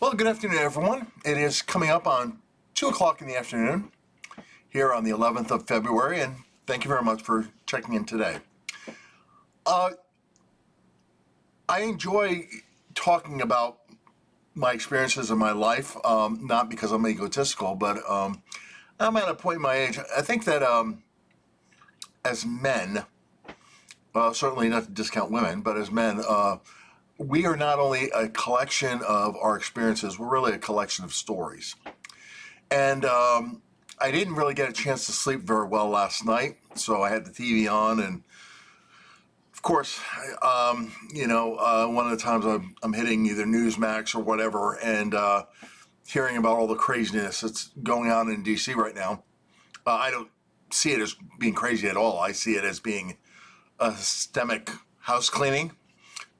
Well, good afternoon, everyone. It is coming up on 2 o'clock in the afternoon here on the 11th of February, and thank you very much for checking in today. Uh, I enjoy talking about my experiences in my life, not because I'm egotistical, but I'm at a point in my age. I think that as men, certainly not to discount women, but as men, we are not only a collection of our experiences, we're really a collection of stories. And I didn't really get a chance to sleep very well last night, so I had the TV on, and of course, one of the times I'm hitting either Newsmax or whatever, and hearing about all the craziness that's going on in DC right now. I don't see it as being crazy at all. I see it as being a systemic house cleaning.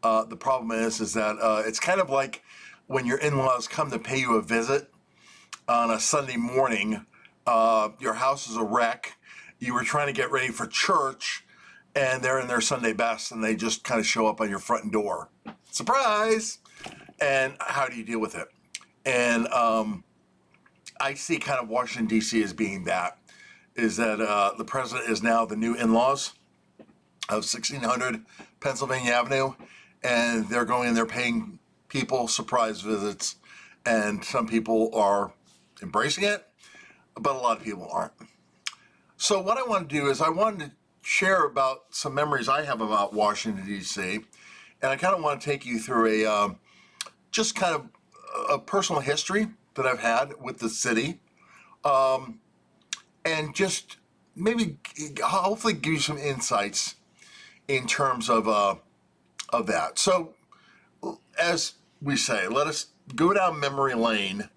The problem is that it's kind of like when your in-laws come to pay you a visit on a Sunday morning. Your house is a wreck. You were trying to get ready for church, and they're in their Sunday best, and they just kind of show up on your front door. Surprise! And how do you deal with it? And I see kind of Washington, D.C. as being that, is that the president is now the new in-laws of 1600 Pennsylvania Avenue, and they're going in there paying people surprise visits, and some people are embracing it, but a lot of people aren't. So what I want to do is I wanted to share about some memories I have about Washington, D.C., and I kind of want to take you through just kind of a personal history that I've had with the city, and just maybe hopefully give you some insights in terms of that. So, as we say, let us go down memory lane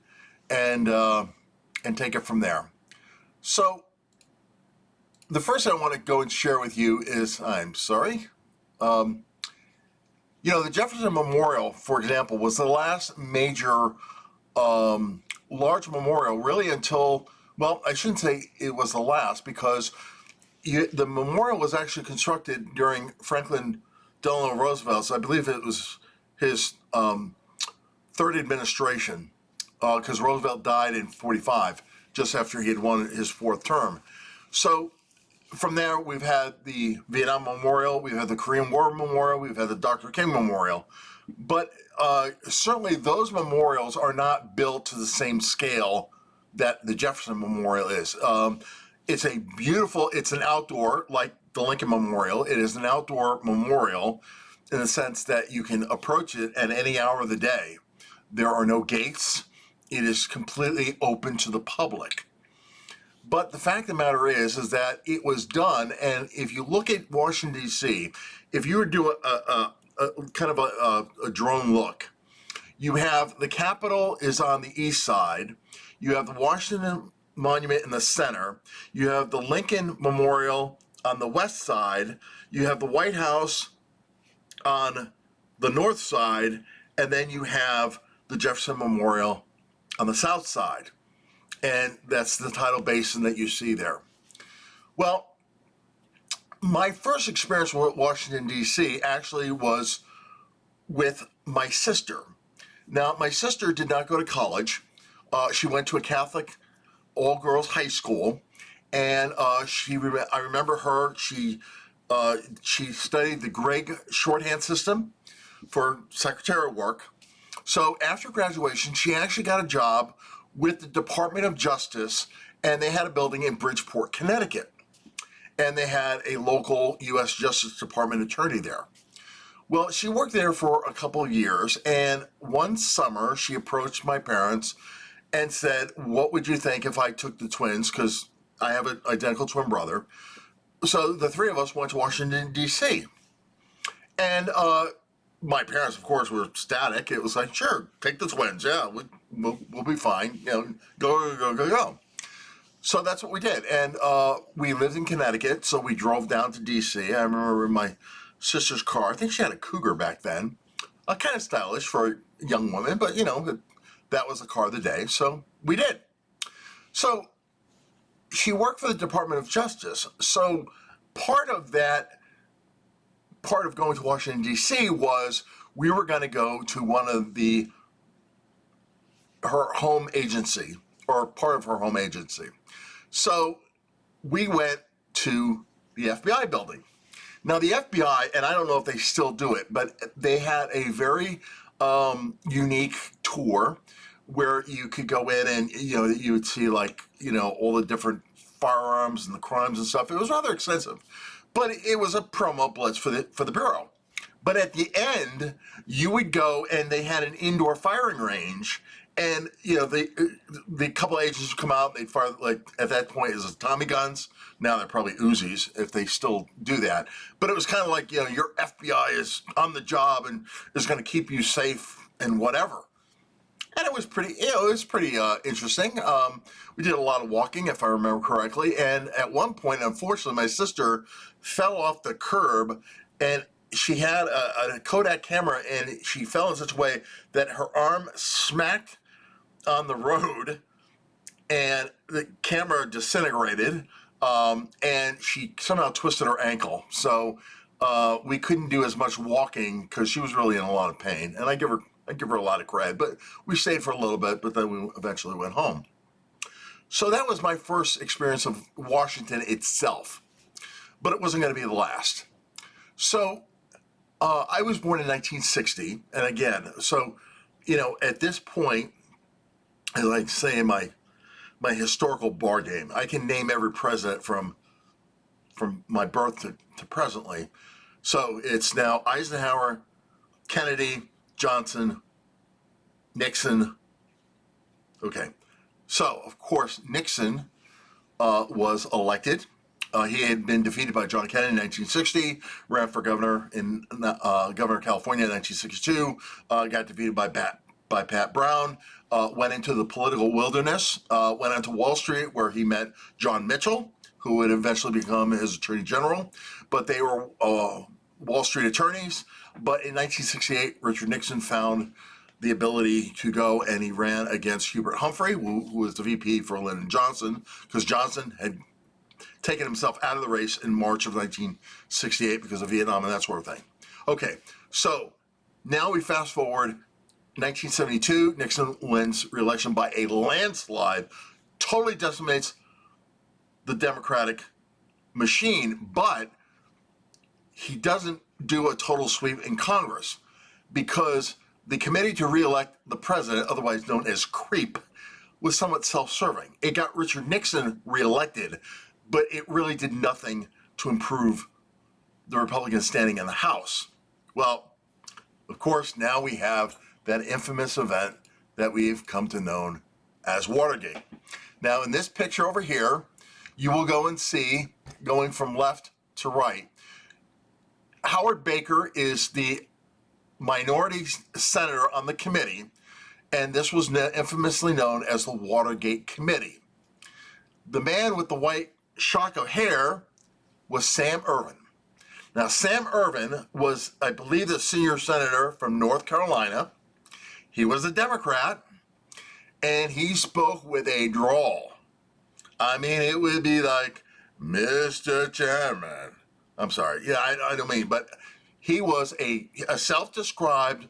and take it from there. So, the first thing I want to go and share with you is, the Jefferson Memorial, for example, was the last major large memorial really until, well, I shouldn't say it was the last, because the memorial was actually constructed during Franklin Delano Roosevelt's, I believe it was his third administration, because Roosevelt died in 45, just after he had won his fourth term. So from there, we've had the Vietnam Memorial, we've had the Korean War Memorial, we've had the Dr. King Memorial. But certainly those memorials are not built to the same scale that the Jefferson Memorial is. It's it's an outdoor, like the Lincoln Memorial. It is an outdoor memorial in the sense that you can approach it at any hour of the day. There are no gates. It is completely open to the public. But the fact of the matter is that it was done, and if you look at Washington, D.C., if you were to do a kind of a drone look, you have the Capitol is on the east side, you have the Washington Monument in the center, you have the Lincoln Memorial on the west side, you have the White House on the north side, and then you have the Jefferson Memorial on the south side. And that's the tidal basin that you see there. Well, my first experience with Washington, D.C. actually was with my sister. Now, my sister did not go to college. She went to a Catholic all-girls high school, and I remember her. She studied the Gregg shorthand system for secretarial work. So after graduation, she actually got a job with the Department of Justice, and they had a building in Bridgeport, Connecticut. And they had a local U.S. Justice Department attorney there. Well, she worked there for a couple of years, and one summer she approached my parents and said, "What would you think if I took the twins?" Because I have an identical twin brother. So the three of us went to Washington, D.C. And my parents, of course, were ecstatic. It was like, "Sure, take the twins. Yeah, we'll be fine. Go." So that's what we did. And we lived in Connecticut, so we drove down to D.C. I remember in my sister's car. I think she had a Cougar back then. Kind of stylish for a young woman, but, that was the car of the day. So we did. So she worked for the Department of Justice. So part of going to Washington, D.C. was we were going to go to one of the her home agency, or part of her home agency. So we went to the FBI building. Now, the FBI, and I don't know if they still do it, but they had a very unique tour where you could go in and, you would see, like, all the different firearms and the crimes and stuff. It was rather extensive, but it was a promo blitz for the Bureau. But at the end, you would go and they had an indoor firing range, and the couple of agents would come out. They'd fire, like, at that point, it was Tommy guns. Now they're probably Uzis if they still do that. But it was kind of like, your FBI is on the job and is going to keep you safe and whatever. And it was pretty interesting. We did a lot of walking, if I remember correctly. And at one point, unfortunately, my sister fell off the curb, and she had a Kodak camera, and she fell in such a way that her arm smacked on the road, and the camera disintegrated, and she somehow twisted her ankle. So we couldn't do as much walking because she was really in a lot of pain. And I give her a lot of credit, but we stayed for a little bit, but then we eventually went home. So that was my first experience of Washington itself, but it wasn't going to be the last. So I was born in 1960, and again, so, at this point, I like to say in my historical bar game, I can name every president from my birth to presently. So it's now Eisenhower, Kennedy, Johnson, Nixon. Okay. So, of course, Nixon was elected. He had been defeated by John Kennedy in 1960, ran for governor governor of California in 1962, got defeated by Pat Brown, went into the political wilderness, went onto Wall Street where he met John Mitchell, who would eventually become his attorney general. But they were Wall Street attorneys. But in 1968, Richard Nixon found the ability to go, and he ran against Hubert Humphrey, who was the VP for Lyndon Johnson, because Johnson had taken himself out of the race in March of 1968 because of Vietnam and that sort of thing. Okay, so now we fast forward 1972, Nixon wins re-election by a landslide, totally decimates the Democratic machine, but he doesn't do a total sweep in Congress because the committee to re-elect the president, otherwise known as CREEP, was somewhat self-serving. It got Richard Nixon re-elected, but it really did nothing to improve the Republicans standing in the House. Well, of course, now we have that infamous event that we've come to know as Watergate. Now, in this picture over here, you will go and see, going from left to right, Howard Baker is the minority senator on the committee, and this was infamously known as the Watergate Committee. The man with the white shock of hair was Sam Ervin. Now, Sam Ervin was, I believe, the senior senator from North Carolina. He was a Democrat, and he spoke with a drawl. I mean, it would be like, Mr. Chairman. I'm sorry. Yeah, I don't mean, but he was a self-described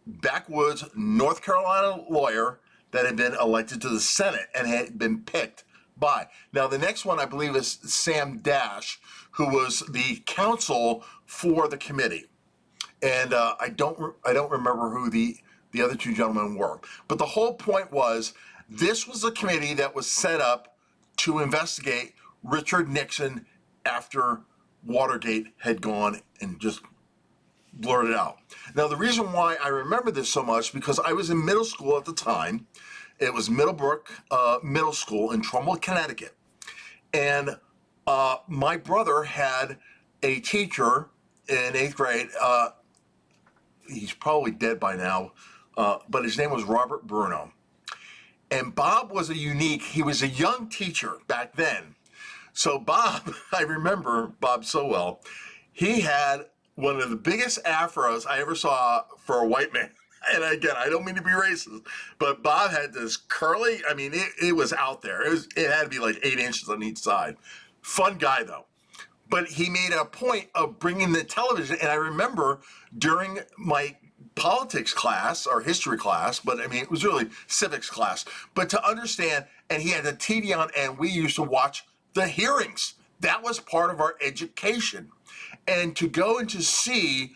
backwoods North Carolina lawyer that had been elected to the Senate and had been picked by. Now, the next one, I believe, is Sam Dash, who was the counsel for the committee. And I don't remember who the other two gentlemen were. But the whole point was, this was a committee that was set up to investigate Richard Nixon after Watergate had gone and just blurted out. Now, the reason why I remember this so much, because I was in middle school at the time. It was Middlebrook Middle School in Trumbull, Connecticut. And my brother had a teacher in 8th grade. He's probably dead by now, but his name was Robert Bruno. And Bob was he was a young teacher back then. So Bob, I remember Bob so well, he had one of the biggest afros I ever saw for a white man. And again, I don't mean to be racist, but Bob had this curly, I mean, it was out there. It had to be like 8 inches on each side. Fun guy, though. But he made a point of bringing the television. And I remember during my politics class or history class, but I mean, it was really civics class. But to understand, and he had the TV on, and we used to watch the hearings. That was part of our education. And to go and to see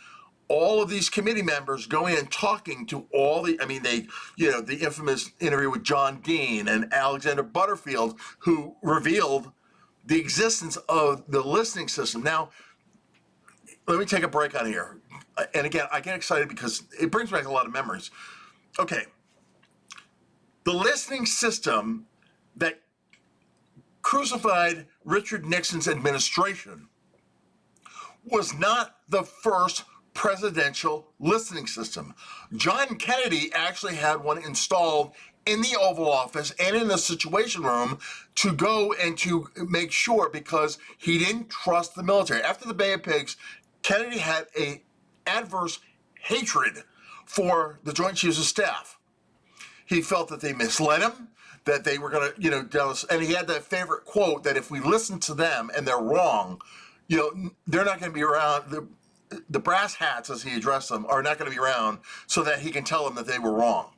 all of these committee members going and talking to all the, I mean, the infamous interview with John Dean and Alexander Butterfield, who revealed the existence of the listening system. Now, let me take a break on here. And again, I get excited because it brings back a lot of memories. Okay. The listening system that crucified Richard Nixon's administration was not the first presidential listening system. John Kennedy actually had one installed in the Oval Office and in the Situation Room to go and to make sure, because he didn't trust the military. After the Bay of Pigs, Kennedy had a adverse hatred for the Joint Chiefs of Staff. He felt that they misled him, that they were going to, and he had that favorite quote that if we listen to them and they're wrong, they're not going to be around. The brass hats, as he addressed them, are not going to be around so that he can tell them that they were wrong.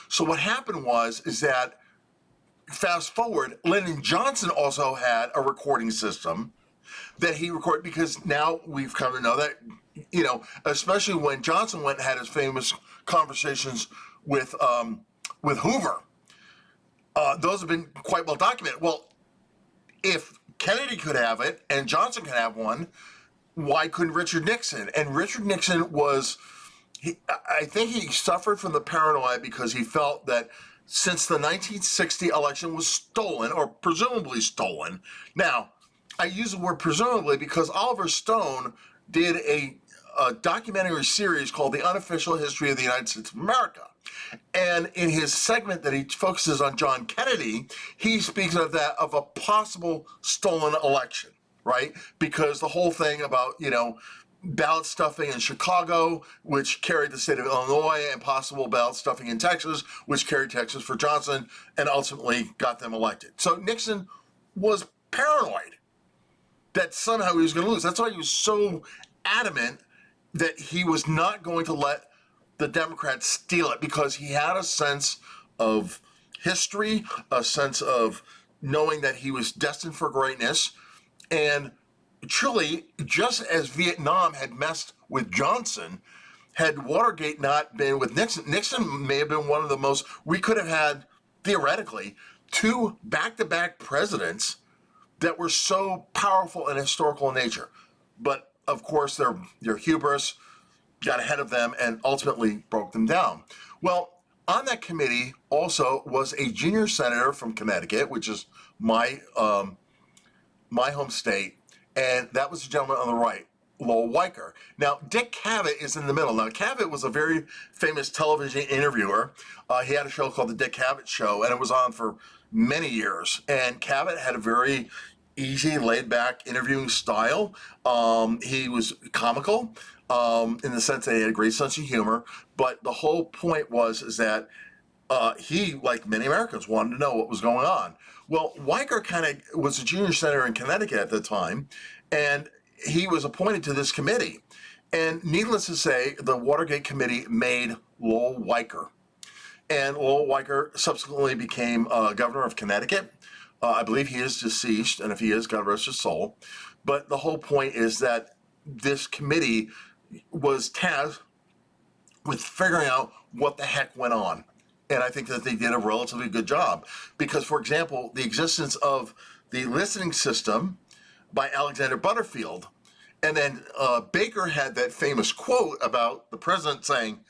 So what happened is that, fast forward, Lyndon Johnson also had a recording system that he recorded, because now we've come to know that, especially when Johnson went and had his famous conversations with Hoover, those have been quite well documented. Well, if Kennedy could have it and Johnson could have one, why couldn't Richard Nixon? And Richard Nixon I think he suffered from the paranoia because he felt that since the 1960 election was stolen, or presumably stolen. Now, I use the word presumably because Oliver Stone did a documentary series called The Unofficial History of the United States of America. And in his segment that he focuses on John Kennedy, he speaks of a possible stolen election, right? Because the whole thing about, ballot stuffing in Chicago, which carried the state of Illinois, and possible ballot stuffing in Texas, which carried Texas for Johnson, and ultimately got them elected. So Nixon was paranoid that somehow he was going to lose. That's why he was so adamant that he was not going to let the Democrats steal it, because he had a sense of history, a sense of knowing that he was destined for greatness. And truly, just as Vietnam had messed with Johnson, had Watergate not been with Nixon, Nixon may have been one of the most, we could have had, theoretically, 2 back-to-back presidents that were so powerful and historical in nature. But of course, their hubris got ahead of them and ultimately broke them down. Well, on that committee also was a junior senator from Connecticut, which is my home state, and that was the gentleman on the right, Lowell Weicker. Now, Dick Cavett is in the middle. Now, Cavett was a very famous television interviewer. He had a show called The Dick Cavett Show, and it was on for many years. And Cavett had a very easy, laid-back interviewing style. He was comical in the sense that he had a great sense of humor. But the whole point is that he, like many Americans, wanted to know what was going on. Well, Weicker kind of was a junior senator in Connecticut at the time, and he was appointed to this committee. And needless to say, the Watergate Committee made Lowell Weicker. And Lowell Weicker subsequently became governor of Connecticut. I believe he is deceased, and if he is, God rest his soul. But the whole point is that this committee was tasked with figuring out what the heck went on. And I think that they did a relatively good job. Because, for example, the existence of the listening system by Alexander Butterfield, and then Baker had that famous quote about the president saying,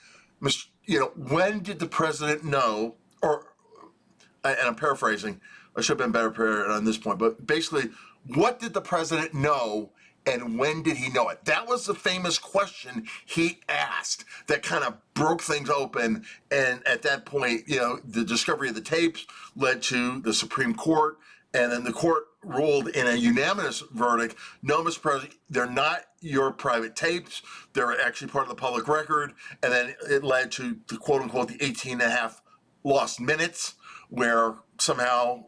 when did the president know, and I'm paraphrasing, I should have been better prepared on this point, but basically, what did the president know and when did he know it? That was the famous question he asked that kind of broke things open. And at that point, the discovery of the tapes led to the Supreme Court, and then the court ruled in a unanimous verdict, no, Mr. President, they're not your private tapes. They're actually part of the public record. And then it led to the quote unquote the 18 and a half lost minutes, where somehow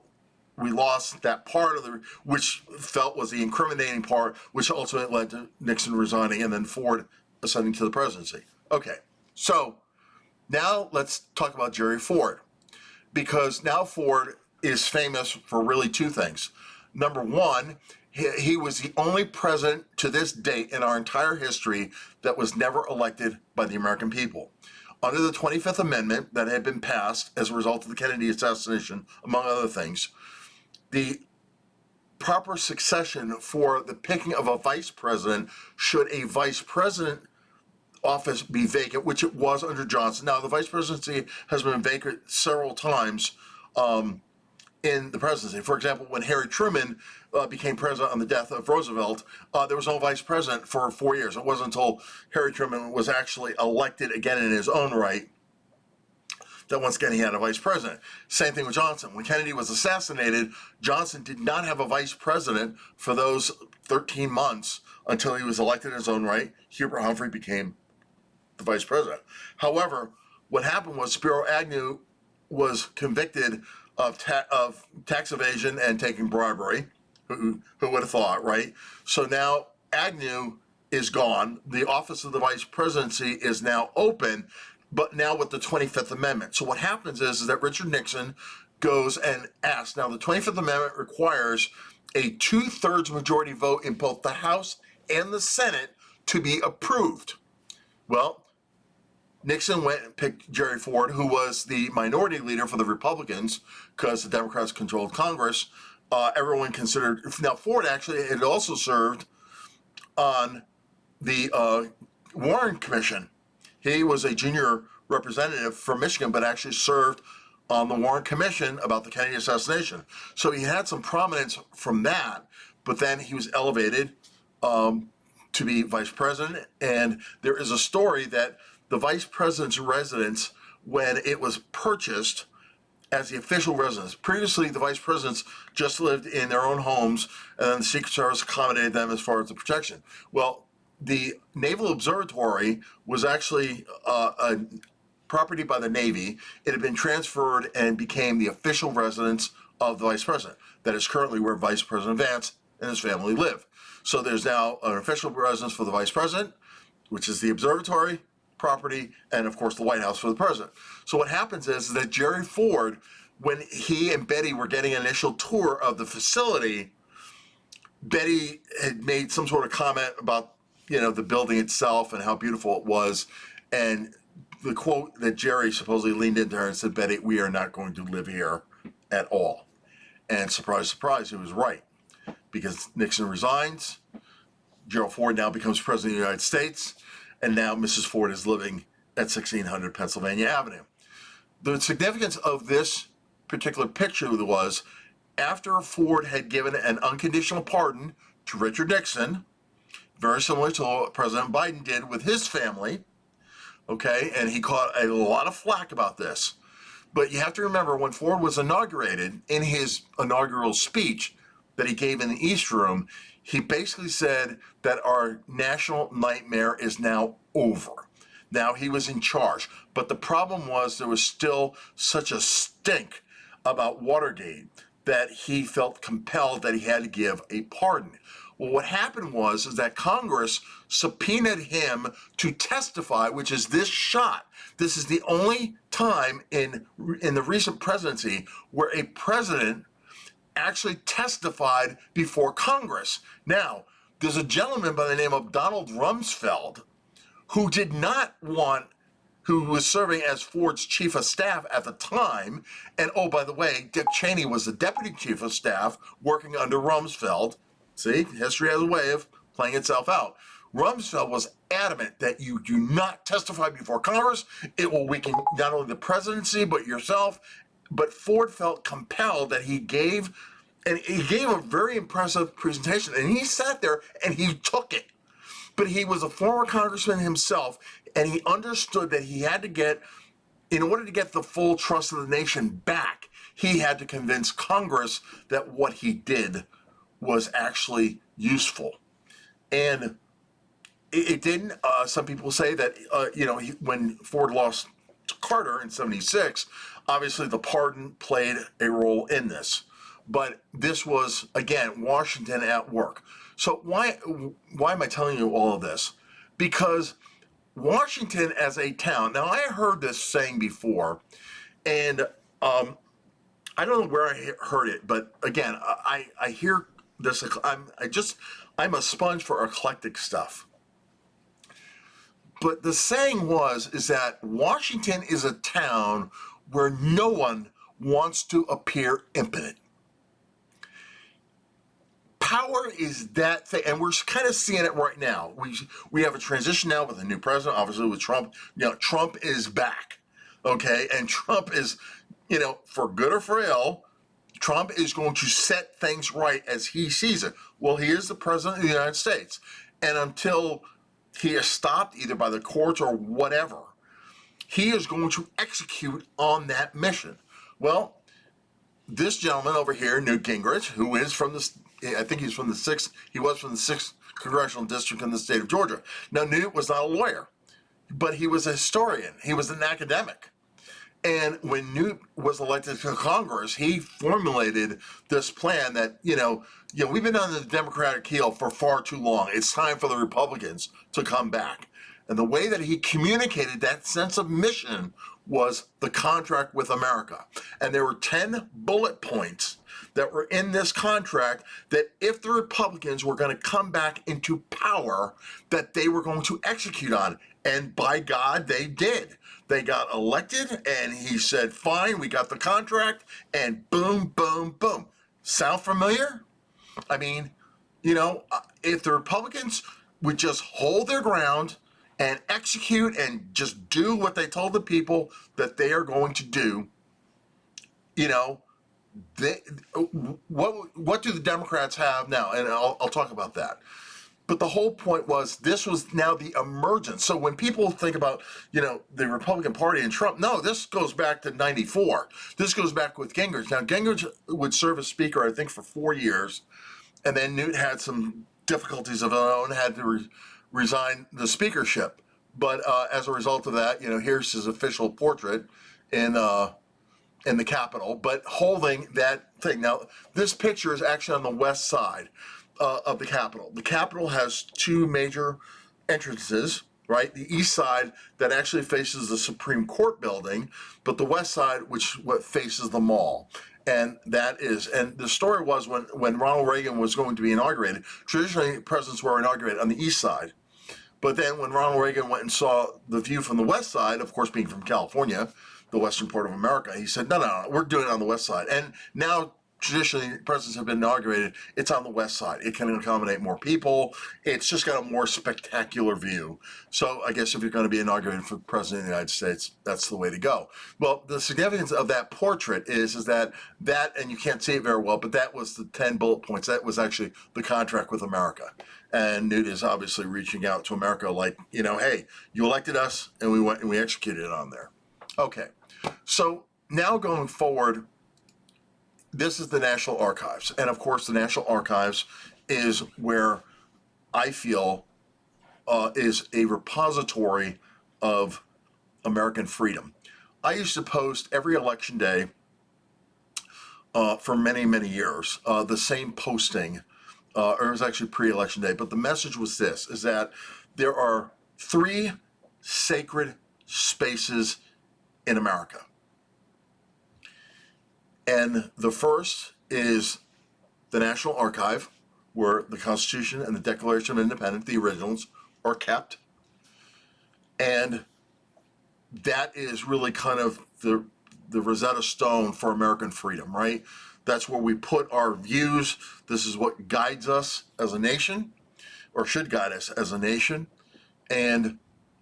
we lost that part of which felt was the incriminating part, which ultimately led to Nixon resigning and then Ford ascending to the presidency. Okay. So now let's talk about Jerry Ford, because now Ford is famous for really two things. Number one, he was the only president to this date in our entire history that was never elected by the American people. Under the 25th Amendment that had been passed as a result of the Kennedy assassination, among other things, the proper succession for the picking of a vice president, should a vice president office be vacant, which it was under Johnson. Now, the vice presidency has been vacant several times in the presidency. For example, when Harry Truman became president on the death of Roosevelt, there was no vice president for 4 years. It wasn't until Harry Truman was actually elected again in his own right that once again he had a vice president. Same thing with Johnson. When Kennedy was assassinated, Johnson did not have a vice president for those 13 months until he was elected in his own right. Hubert Humphrey became the vice president. However, what happened was Spiro Agnew was convicted of tax evasion and taking bribery. Who would have thought, right? So now Agnew is gone. The office of the vice presidency is now open, but now with the 25th Amendment. So what happens is that Richard Nixon goes and asks. Now, the 25th Amendment requires a 2/3 majority vote in both the House and the Senate to be approved. Well, Nixon went and picked Jerry Ford, who was the minority leader for the Republicans, because the Democrats controlled Congress. Everyone considered, now Ford actually had also served on the Warren Commission. He was a junior representative from Michigan, but actually served on the Warren Commission about the Kennedy assassination. So he had some prominence from that, but then he was elevated to be vice president. And there is a story that the vice president's residence, when it was purchased as the official residence, previously the vice presidents just lived in their own homes, and then the Secret Service accommodated them as far as the protection. Well, the Naval Observatory was actually a property by the Navy. It had been transferred and became the official residence of the vice president. That is currently where Vice President Vance and his family live. So there's now an official residence for the vice president, which is the observatory property, and of course the White House for the president. So what happens is that Jerry Ford, when he and Betty were getting an initial tour of the facility, Betty had made some sort of comment about, the building itself and how beautiful it was. And the quote that Jerry supposedly leaned into her and said, "Betty, we are not going to live here at all." And surprise, surprise, he was right. Because Nixon resigns, Gerald Ford now becomes president of the United States, and now Mrs. Ford is living at 1600 Pennsylvania Avenue. The significance of this particular picture was, after Ford had given an unconditional pardon to Richard Nixon, very similar to what President Biden did with his family, okay, and he caught a lot of flack about this. But you have to remember, when Ford was inaugurated, in his inaugural speech that he gave in the East Room, he basically said that our national nightmare is now over. Now he was in charge. But the problem was there was still such a stink about Watergate that he felt compelled that he had to give a pardon. Well, what happened was that Congress subpoenaed him to testify, which is this shot. This is the only time in the recent presidency where a president actually testified before Congress. Now, there's a gentleman by the name of Donald Rumsfeld who was serving as Ford's chief of staff at the time. And oh, by the way, Dick Cheney was the deputy chief of staff working under Rumsfeld. See, history has a way of playing itself out. Rumsfeld was adamant that you do not testify before Congress. It will weaken not only the presidency, but yourself. But Ford felt compelled that he gave a very impressive presentation, and he sat there and he took it. But he was a former congressman himself, and he understood that he had to in order to get the full trust of the nation back, he had to convince Congress that what he did was actually useful. And it didn't. Some people say that, when Ford lost to Carter in '76, obviously the pardon played a role in this. But this was, again, Washington at work. So why am I telling you all of this? Because Washington as a town. Now, I heard this saying before, and I don't know where I heard it, but again, I hear this. I'm a sponge for eclectic stuff. But the saying is that Washington is a town where no one wants to appear impotent. Power is that thing, and we're kind of seeing it right now. We have a transition now with a new president, obviously with Trump. Trump is back, okay, and Trump is, for good or for ill, Trump is going to set things right as he sees it. Well, he is the president of the United States, and until he is stopped either by the courts or whatever, he is going to execute on that mission. Well, this gentleman over here, Newt Gingrich, who is from the, I think he's from the he was from the 6th Congressional District in the state of Georgia. Now, Newt was not a lawyer, but he was a historian. He was an academic. And when Newt was elected to Congress, he formulated this plan that, we've been on the Democratic heel for far too long. It's time for the Republicans to come back. And the way that he communicated that sense of mission was the contract with America. And there were 10 bullet points that were in this contract that if the Republicans were going to come back into power, that they were going to execute on. And by God, they did. They got elected, and he said, fine, we got the contract, and boom, boom, boom. Sound familiar? I mean, if the Republicans would just hold their ground and execute and just do what they told the people that they are going to do, what do the Democrats have now? And I'll talk about that. But the whole point was this was now the emergence. So when people think about, the Republican Party and Trump, no, this goes back to 94. This goes back with Gingrich. Now, Gingrich would serve as Speaker, I think, for 4 years. And then Newt had some difficulties of his own, had to resign the speakership. But as a result of that, here's his official portrait in the Capitol, but holding that thing. Now, this picture is actually on the west side of the Capitol. The Capitol has two major entrances, right? The east side that actually faces the Supreme Court building, but the west side, what faces the mall. And the story was when Ronald Reagan was going to be inaugurated, traditionally presidents were inaugurated on the east side. But then when Ronald Reagan went and saw the view from the west side, of course, being from California, the western part of America, he said, no, we're doing it on the west side. And now, traditionally, presidents have been inaugurated, it's on the west side. It can accommodate more people. It's just got a more spectacular view. So I guess if you're going to be inaugurated for president of the United States, that's the way to go. Well, the significance of that portrait is that, and you can't see it very well, but that was the 10 bullet points. That was actually the contract with America. And Newt is obviously reaching out to America like, hey, you elected us, and we went and we executed it on there. Okay, so now going forward, this is the National Archives. And of course, the National Archives is where I feel is a repository of American freedom. I used to post every election day for many, many years, the same posting, or it was actually pre-election day, but the message was this, is that there are 3 sacred spaces in America. And the first is the National Archive, where the Constitution and the Declaration of Independence, the originals, are kept. And that is really kind of the Rosetta Stone for American freedom, right? That's where we put our views. This is what guides us as a nation, or should guide us as a nation. And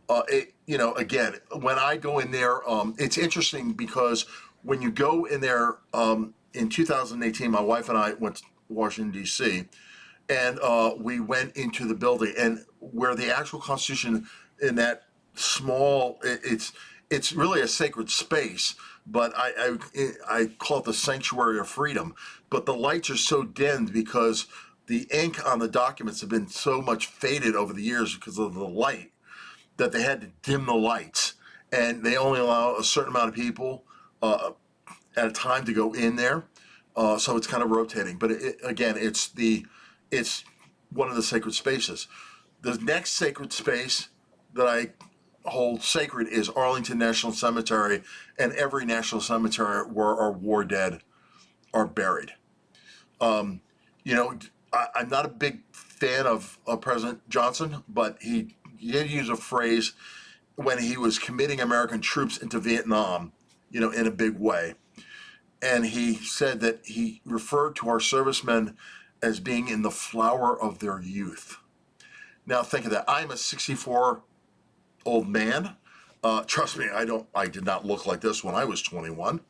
again, when I go in there, it's interesting because when you go in there, in 2018, my wife and I went to Washington, D.C., and we went into the building, and where the actual Constitution in that small, it's really a sacred space, but I call it the sanctuary of freedom. But the lights are so dimmed because the ink on the documents have been so much faded over the years because of the light that they had to dim the lights, and they only allow a certain amount of people at a time to go in there. So it's kind of rotating, but again, it's one of the sacred spaces. The next sacred space that I hold sacred is Arlington National Cemetery and every national cemetery where our war dead are buried. You know, I'm not a big fan of President Johnson, but he did use a phrase when he was committing American troops into Vietnam, you know, in a big way. And he said that he referred to our servicemen as being in the flower of their youth. Now think of that. I'm a 64 old man. Trust me, I did not look like this when I was 21.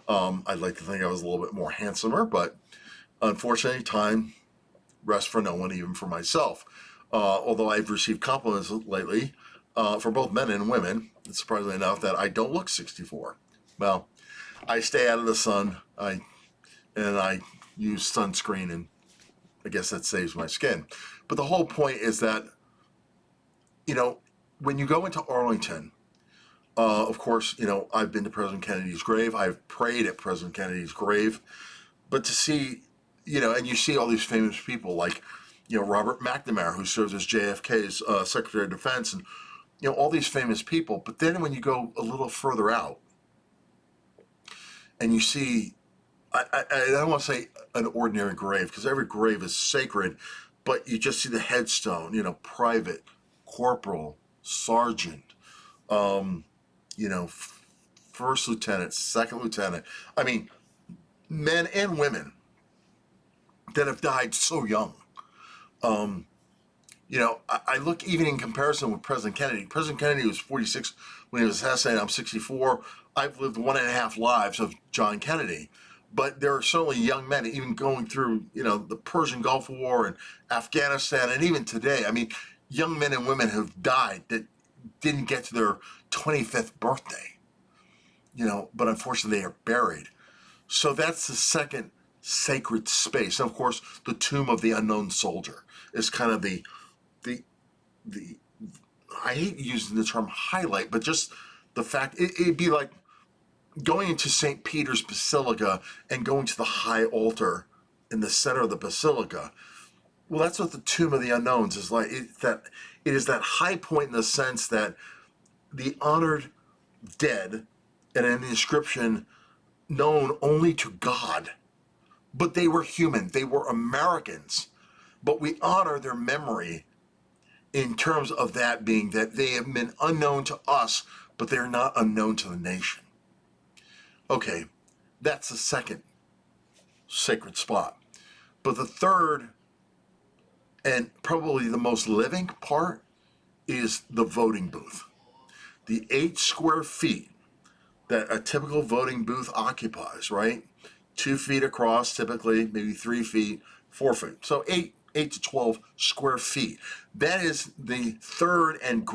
I'd like to think I was a little bit more handsomer, but unfortunately, time rests for no one, even for myself. Although I've received compliments lately for both men and women, it's surprisingly enough that I don't look 64. Well, I stay out of the sun. I use sunscreen, and I guess that saves my skin. But the whole point is that, you know, when you go into Arlington, of course, you know, I've been to President Kennedy's grave. I've prayed at President Kennedy's grave. But to see, you know, and you see all these famous people like, you know, Robert McNamara, who served as JFK's Secretary of Defense, and, you know, all these famous people. But then when you go a little further out and you see, I don't want to say an ordinary grave, because every grave is sacred, but you just see the headstone, you know, private, corporal, sergeant, you know, first lieutenant, second lieutenant. I mean, men and women that have died so young. You know, I look even in comparison with President Kennedy. President Kennedy was 46 when he was assassinated. I'm 64. I've lived 1.5 lives of John Kennedy. But there are certainly young men, even going through, you know, the Persian Gulf War and Afghanistan, and even today. I mean, young men and women have died that didn't get to their 25th birthday, you know, but unfortunately they are buried. So that's the second sacred space. And of course, the tomb of the unknown soldier is kind of the I hate using the term highlight, but just the fact it'd be like going into St. Peter's Basilica and going to the high altar in the center of the basilica. Well, that's what the tomb of the unknowns is like. It is that high point in the sense that the honored dead, and an inscription known only to God, but they were human. They were Americans, but we honor their memory in terms of that being that they have been unknown to us, but they're not unknown to the nation. Okay, that's the second sacred spot. But the third, and probably the most living part, is the voting booth. The 8 square feet that a typical voting booth occupies, right? 2 feet across, typically, maybe 3 feet, 4 feet. So 8 to 12 square feet. That is the third and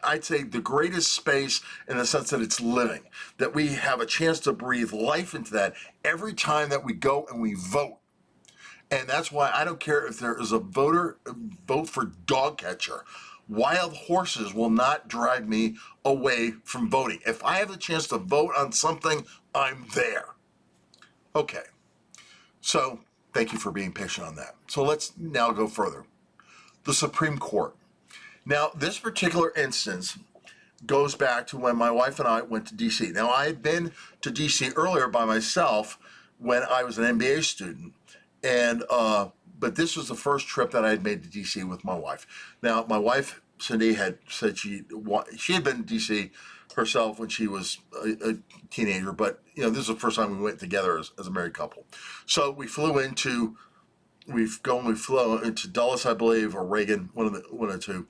I'd say the greatest space in the sense that it's living, that we have a chance to breathe life into that every time that we go and we vote. And that's why I don't care if there is a vote for dog catcher. Wild horses will not drag me away from voting. If I have the chance to vote on something, I'm there. Okay. So thank you for being patient on that. So let's now go further. The Supreme Court. Now, this particular instance goes back to when my wife and I went to D.C. Now, I had been to D.C. earlier by myself when I was an MBA student, and but this was the first trip that I had made to D.C. with my wife. Now, my wife Cindy had said she had been to D.C. herself when she was a teenager, but you know, this is the first time we went together as a married couple. So we flew into Dulles, I believe, or Reagan, one of the two.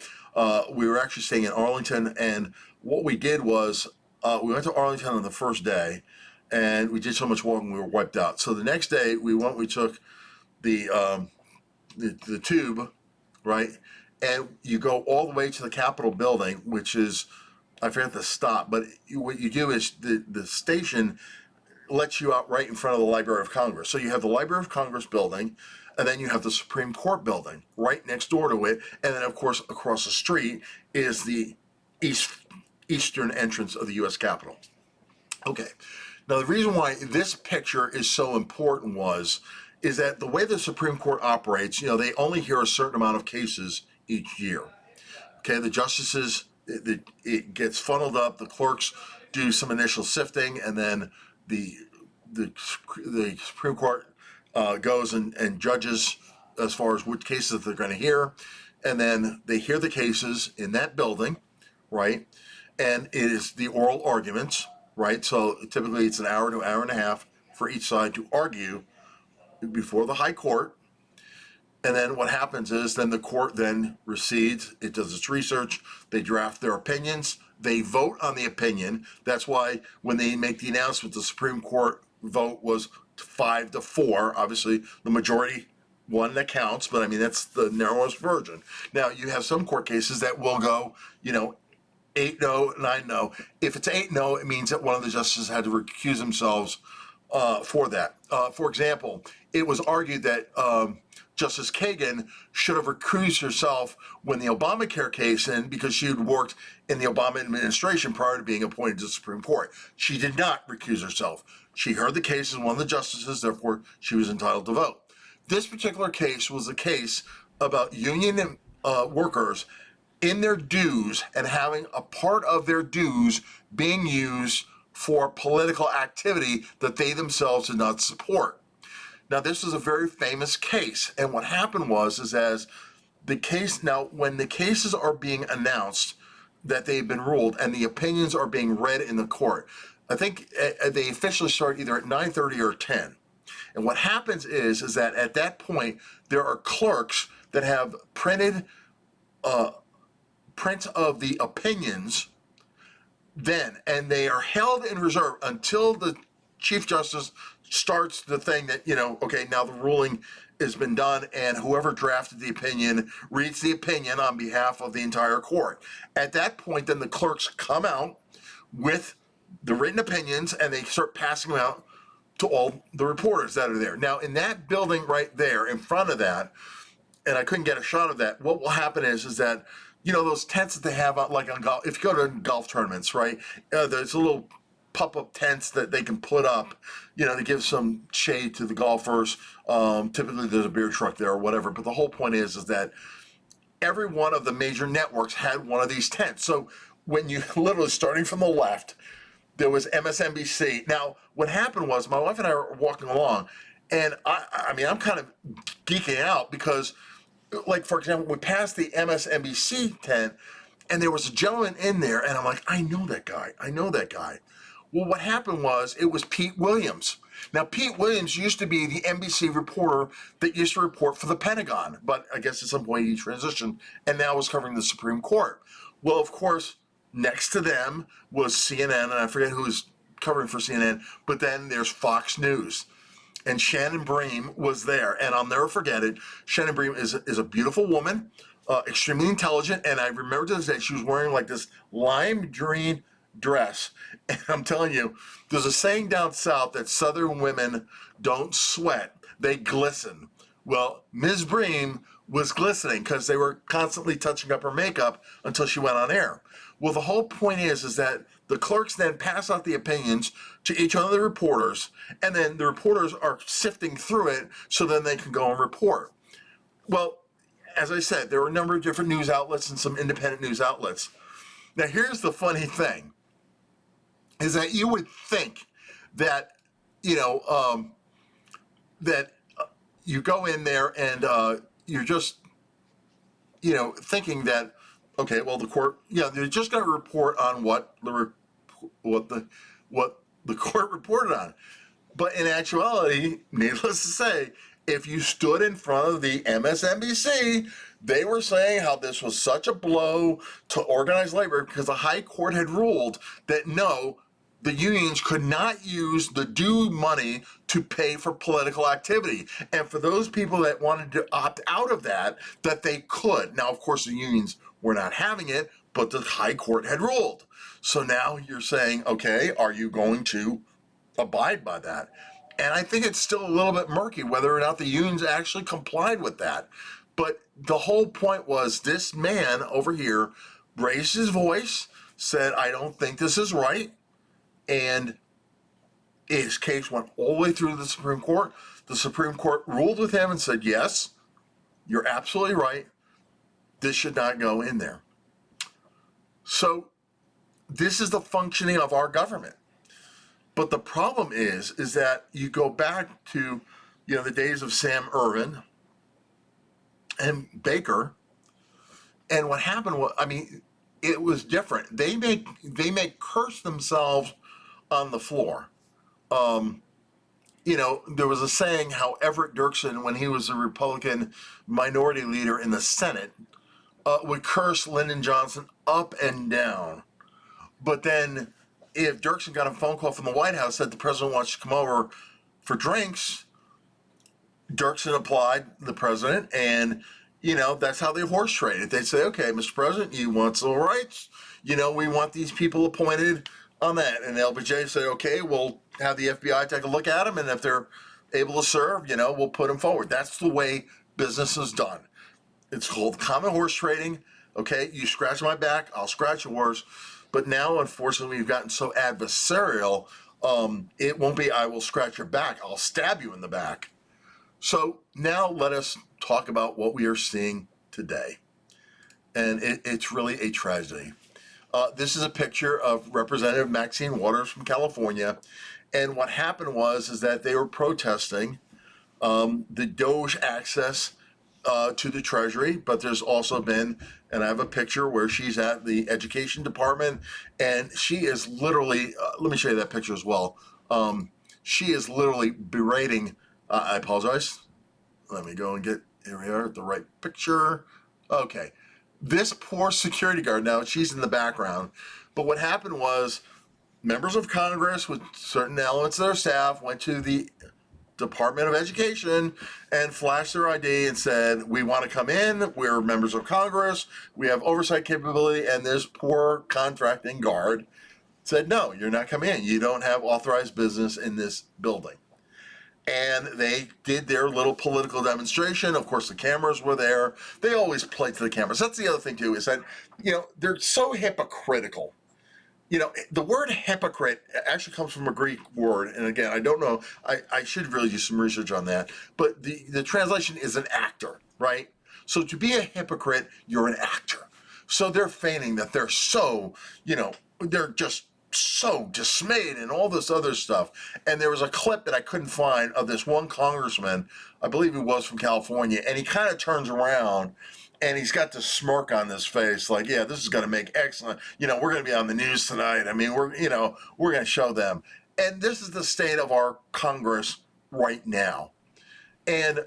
We were actually staying in Arlington, and what we did was we went to Arlington on the first day, and we did so much walking we were wiped out. So the next day we took the tube, right, and you go all the way to the Capitol building, which is, I forget the stop, but what you do is the station lets you out right in front of the Library of Congress. So you have the Library of Congress building, and then you have the Supreme Court building right next door to it, and then of course across the street is the eastern entrance of the U.S. Capitol. Okay, now the reason why this picture is so important is that the way the Supreme Court operates, you know, they only hear a certain amount of cases each year. Okay, the justices it gets funneled up. The clerks do some initial sifting, and then the the the Supreme Court goes and judges as far as which cases they're going to hear, and then they hear the cases in that building, right? And it is the oral arguments, right? So typically it's an hour to hour and a half for each side to argue before the high court. And then what happens is then the court then recedes, it does its research, they draft their opinions, they vote on the opinion. That's why when they make the announcement, the Supreme Court vote was 5-4. Obviously, the majority one that counts, but I mean, that's the narrowest version. Now, you have some court cases that will go, 8-0, 9-0. If it's 8-0, it means that one of the justices had to recuse themselves for that. For example, it was argued that Justice Kagan should have recused herself when the Obamacare case in because she had worked in the Obama administration prior to being appointed to the Supreme Court. She did not recuse herself. She heard the case as one of the justices, therefore she was entitled to vote. This particular case was a case about union workers in their dues and having a part of their dues being used for political activity that they themselves did not support. Now, this is a very famous case, and what happened was as the case, now when the cases are being announced that they've been ruled and the opinions are being read in the court, I think they officially start either at 9:30 or 10. And what happens is that at that point, there are clerks that have printed print of the opinions then, and they are held in reserve until the Chief Justice starts the thing that, okay, now the ruling has been done, and whoever drafted the opinion reads the opinion on behalf of the entire court. At that point, then the clerks come out with the written opinions, and they start passing them out to all the reporters that are there. Now, in that building right there, in front of that, and I couldn't get a shot of that, what will happen is that, those tents that they have out, like on golf, if you go to golf tournaments, right, there's a little pop-up tents that they can put up, to give some shade to the golfers. Typically there's a beer truck there or whatever, but the whole point is that every one of the major networks had one of these tents. So when you literally starting from the left, there was MSNBC. Now, what happened was my wife and I were walking along, and I mean, I'm kind of geeking out because, like, for example, we passed the MSNBC tent, and there was a gentleman in there, and I'm like, I know that guy. Well, what happened was it was Pete Williams. Now, Pete Williams used to be the NBC reporter that used to report for the Pentagon, but I guess at some point he transitioned and now was covering the Supreme Court. Well, of course, next to them was CNN, and I forget who was covering for CNN, but then there's Fox News. And Shannon Bream was there, and I'll never forget it. Shannon Bream is a beautiful woman, extremely intelligent, and I remember to this day she was wearing like this lime green dress. And I'm telling you, there's a saying down south that Southern women don't sweat, they glisten. Well, Ms. Bream was glistening because they were constantly touching up her makeup until she went on air. Well, the whole point is that the clerks then pass out the opinions to each one of the reporters, and then the reporters are sifting through it so then they can go and report. Well, as I said, there are a number of different news outlets and some independent news outlets. Now, here's the funny thing, is that you would think that, that you go in there and you're just, thinking that, okay, well, the court, they're just going to report on what the court reported on. But in actuality, needless to say, if you stood in front of the MSNBC, they were saying how this was such a blow to organized labor because the high court had ruled that no, the unions could not use the due money to pay for political activity. And for those people that wanted to opt out of that they could. Now, of course, the unions were not having it, but the high court had ruled. So now you're saying, okay, are you going to abide by that? And I think it's still a little bit murky whether or not the unions actually complied with that. But the whole point was this man over here raised his voice, said, I don't think this is right. And his case went all the way through the Supreme Court. The Supreme Court ruled with him and said, yes, you're absolutely right. This should not go in there. So this is the functioning of our government. But the problem is that you go back to, the days of Sam Ervin and Baker, and what happened was, it was different. They may curse themselves on the floor. There was a saying how Everett Dirksen, when he was a Republican minority leader in the Senate, would curse Lyndon Johnson up and down. But then, if Dirksen got a phone call from the White House that the president wants to come over for drinks, Dirksen applied the president, and that's how they horse traded. They'd say, "Okay, Mr. President, you want civil rights? We want these people appointed on that." And LBJ said, "Okay, we'll have the FBI take a look at them, and if they're able to serve, we'll put them forward." That's the way business is done. It's called common horse trading. Okay, you scratch my back, I'll scratch yours. But now, unfortunately, we've gotten so adversarial. It won't be "I will scratch your back," I'll stab you in the back. So now let us talk about what we are seeing today. And it's really a tragedy. This is a picture of Representative Maxine Waters from California. And what happened is that they were protesting the Doge access to the Treasury, but there's also been, and I have a picture where she's at the Education Department, and she is literally, let me show you that picture as well. She is literally berating, I apologize. Let me go and get, here we are, the right picture. Okay. This poor security guard, now she's in the background, but what happened was members of Congress with certain elements of their staff went to the Department of Education and flashed their ID and said, "We want to come in, we're members of Congress, we have oversight capability," and this poor contracting guard said, "No, you're not coming in. You don't have authorized business in this building." And they did their little political demonstration. Of course, the cameras were there. They always play to the cameras. That's the other thing, too, is that, they're so hypocritical. The word hypocrite actually comes from a Greek word. And again, I don't know. I should really do some research on that. But the translation is an actor, right? So to be a hypocrite, you're an actor. So they're feigning that they're so, they're just so dismayed and all this other stuff. And there was a clip that I couldn't find of this one congressman, I believe he was from California, and he kind of turns around and he's got this smirk on his face, like, "Yeah, this is going to make excellent, we're going to be on the news tonight. We're going to show them." And this is the state of our Congress right now. And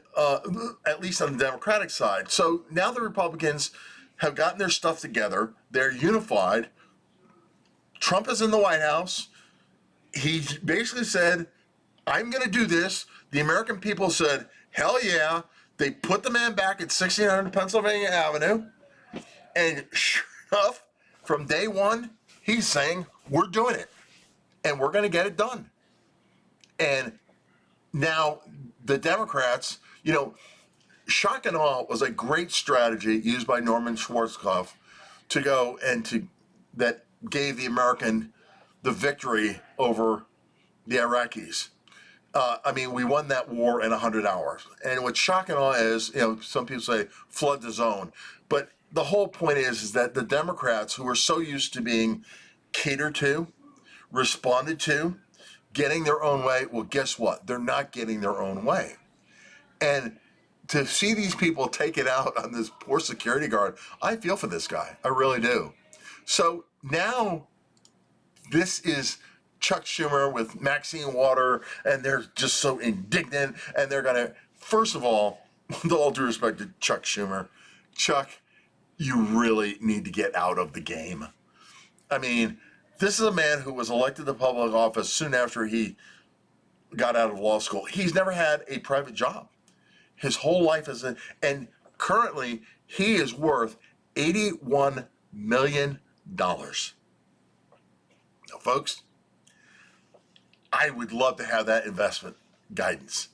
at least on the Democratic side. So now the Republicans have gotten their stuff together. They're unified. Trump is in the White House. He basically said, "I'm going to do this." The American people said, "Hell yeah." They put the man back at 1600 Pennsylvania Avenue. And sure enough, from day one, he's saying, "We're doing it. And we're going to get it done." And now the Democrats, shock and awe was a great strategy used by Norman Schwarzkopf to go and that gave the American the victory over the Iraqis. We won that war in 100 hours. And what shock and awe is, some people say flood the zone. But the whole point is that the Democrats, who are so used to being catered to, responded to, getting their own way, well, guess what? They're not getting their own way. And to see these people take it out on this poor security guard, I feel for this guy. I really do. So now this is Chuck Schumer with Maxine Waters, and they're just so indignant, and they're going to, first of all, with all due respect to Chuck Schumer, Chuck, you really need to get out of the game. This is a man who was elected to public office soon after he got out of law school. He's never had a private job. His whole life and currently he is worth $81 million. Now, folks, I would love to have that investment guidance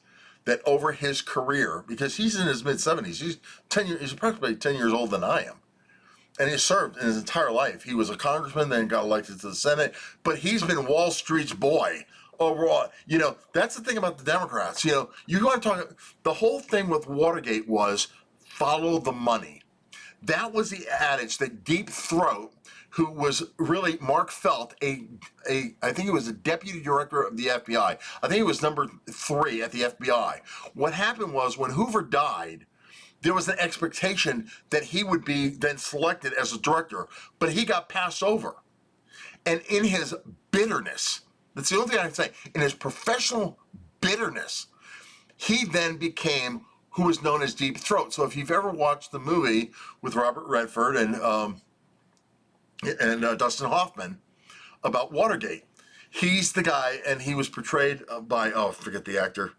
that over his career, because he's in his mid-70s, he's approximately 10 years older than I am. And he served in his entire life. He was a congressman, then got elected to the Senate, but he's been Wall Street's boy overall. That's the thing about the Democrats. You want to talk, the whole thing with Watergate was follow the money. That was the adage that Deep Throat, who was really Mark Felt, I think he was a deputy director of the FBI. I think he was number 3 at the FBI. What happened was when Hoover died, there was an expectation that he would be then selected as a director, but he got passed over. And in his bitterness, that's the only thing I can say, in his professional bitterness, he then became who was known as Deep Throat. So if you've ever watched the movie with Robert Redford and Dustin Hoffman about Watergate, he's the guy, and he was portrayed by, I forget the actor.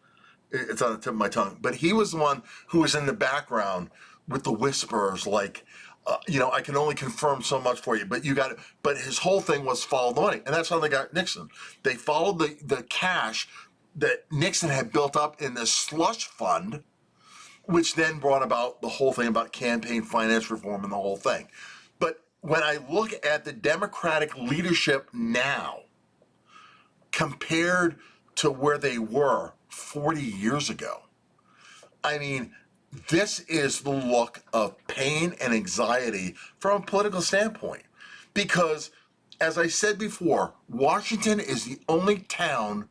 It's on the tip of my tongue. But he was the one who was in the background with the whispers, like, I can only confirm so much for you, but you got it. But his whole thing was follow the money. And that's how they got Nixon. They followed the cash that Nixon had built up in this slush fund, which then brought about the whole thing about campaign finance reform and the whole thing. But when I look at the Democratic leadership now compared to where they were 40 years ago, I mean, this is the look of pain and anxiety from a political standpoint. Because, as I said before, Washington is the only town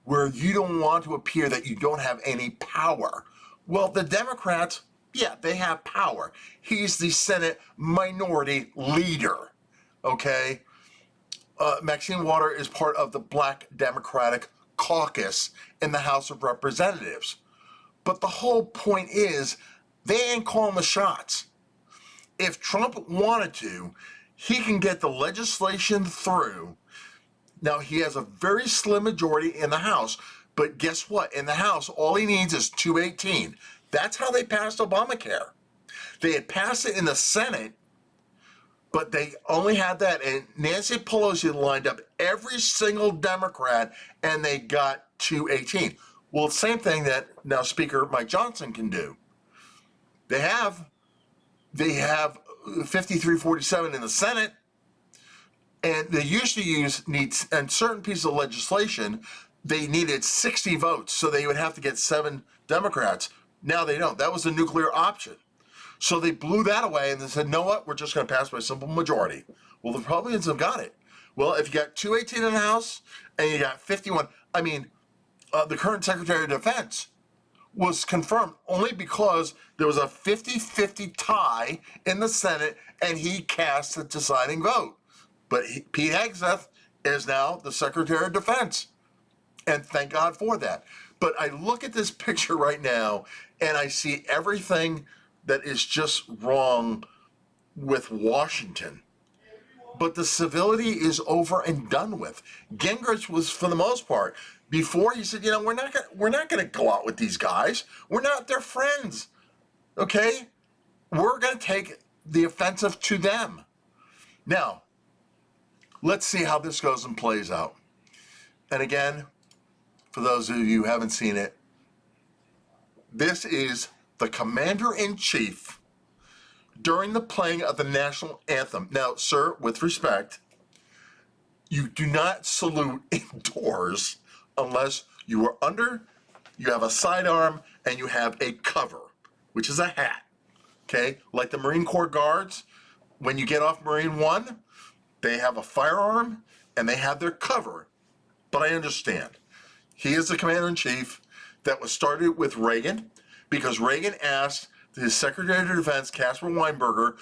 where you don't want to appear that you don't have any power. Well, the Democrats, yeah, they have power. He's the Senate minority leader, okay? Maxine Waters is part of the Black Democratic Caucus in the House of Representatives. But the whole point is, they ain't calling the shots. If Trump wanted to, he can get the legislation through. Now, he has a very slim majority in the House, but guess what? In the House, all he needs is 218. That's how they passed Obamacare. They had passed it in the Senate, but they only had that, and Nancy Pelosi lined up every single Democrat, and they got 218. Well, same thing that now Speaker Mike Johnson can do. They have 53-47 in the Senate, and they used to need certain pieces of legislation, they needed 60 votes, so they would have to get 7 Democrats. Now they don't. That was the nuclear option. So they blew that away and they said, know what? We're just going to pass by a simple majority. Well, the Republicans have got it. Well, if you got 218 in the House and you got 51, the current Secretary of Defense was confirmed only because there was a 50-50 tie in the Senate and he cast the deciding vote. But Pete Hegseth is now the Secretary of Defense. And thank God for that. But I look at this picture right now and I see everything that is just wrong with Washington. But the civility is over and done with. Gingrich was, for the most part, before he said, we're not going to go out with these guys. We're not their friends. Okay? We're going to take the offensive to them. Now, let's see how this goes and plays out. And again, for those of you who haven't seen it, this is the Commander-in-Chief during the playing of the national anthem. Now, sir, with respect, you do not salute indoors unless you have a sidearm and you have a cover, which is a hat, okay? Like the Marine Corps guards, when you get off Marine One, they have a firearm and they have their cover. But I understand. He is the Commander-in-Chief that was started with Reagan, because Reagan asked his Secretary of Defense, Caspar Weinberger,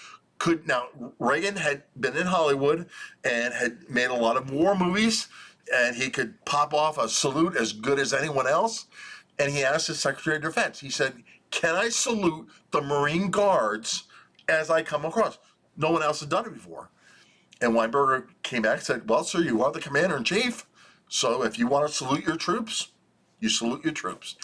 Reagan had been in Hollywood and had made a lot of war movies, and he could pop off a salute as good as anyone else. And he asked his Secretary of Defense, he said, can I salute the Marine Guards as I come across? No one else had done it before. And Weinberger came back and said, well, sir, you are the Commander-in-Chief. So if you want to salute your troops, you salute your troops.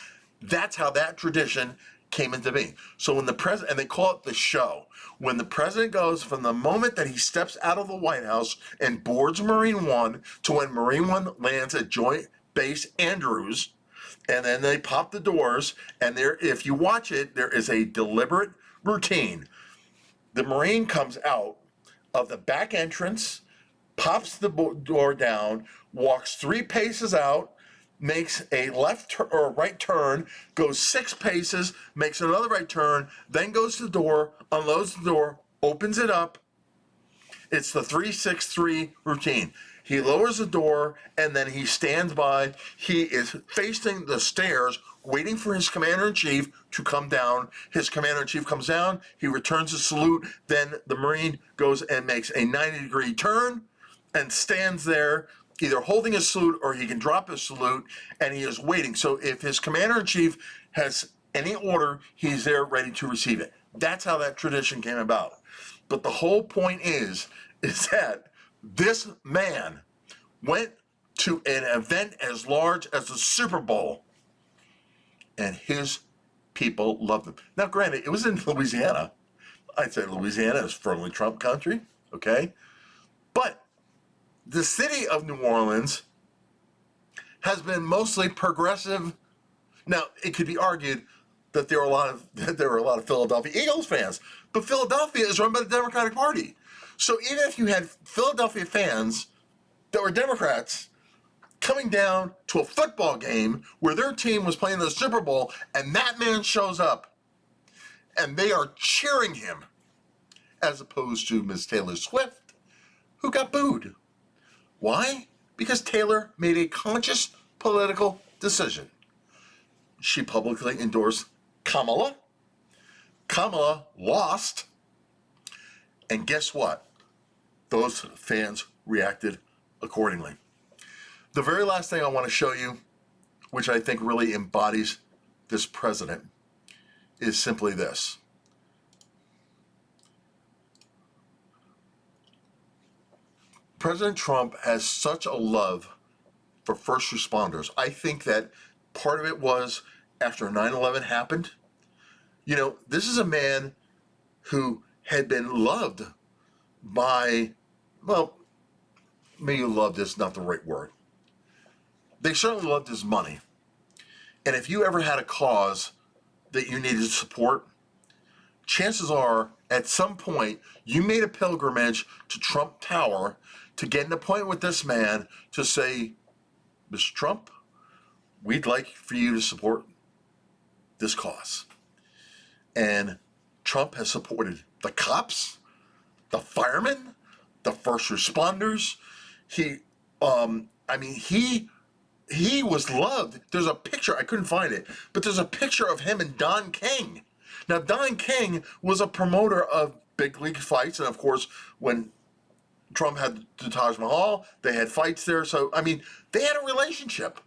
That's how that tradition came into being. So when the president, and they call it the show, when the president goes from the moment that he steps out of the White House and boards Marine One to when Marine One lands at Joint Base Andrews, and then they pop the doors, and there, if you watch it, there is a deliberate routine. The Marine comes out of the back entrance, pops the door down, walks 3 paces out, makes a left or right turn, goes 6 paces, makes another right turn, then goes to the door, unloads the door, opens it up, It's the 3-6-3 routine. He lowers the door and then he stands by. He is facing the stairs, waiting for his commander-in-chief to come down. His commander-in-chief comes down. He returns a salute. Then the Marine goes and makes a 90-degree turn and stands there, either holding his salute or he can drop his salute, and he is waiting. So if his commander-in-chief has any order, he's there ready to receive it. That's how that tradition came about. But the whole point is that this man went to an event as large as the Super Bowl, and his people loved him. Now, granted, it was in Louisiana. I'd say Louisiana is firmly Trump country, okay? But the city of New Orleans has been mostly progressive. Now, it could be argued that there were a lot of Philadelphia Eagles fans, but Philadelphia is run by the Democratic Party. So even if you had Philadelphia fans that were Democrats coming down to a football game where their team was playing the Super Bowl, and that man shows up, and they are cheering him, as opposed to Ms. Taylor Swift, who got booed. Why? Because Taylor made a conscious political decision. She publicly endorsed Kamala. Kamala lost. And guess what? Those fans reacted accordingly. The very last thing I want to show you, which I think really embodies this president, is simply this. President Trump has such a love for first responders. I think that part of it was after 9/11 happened. You know, this is a man who had been loved by, well, maybe loved is not the right word. They certainly loved his money. And if you ever had a cause that you needed support, chances are at some point you made a pilgrimage to Trump Tower to get an appointment with this man to say, Mr. Trump, we'd like for you to support this cause. And Trump has supported the cops, the firemen, the first responders. He was loved. There's a picture, I couldn't find it, but there's a picture of him and Don King. Now, Don King was a promoter of big league fights, and of course, when Trump had the Taj Mahal, they had fights there. So, I mean, they had a relationship.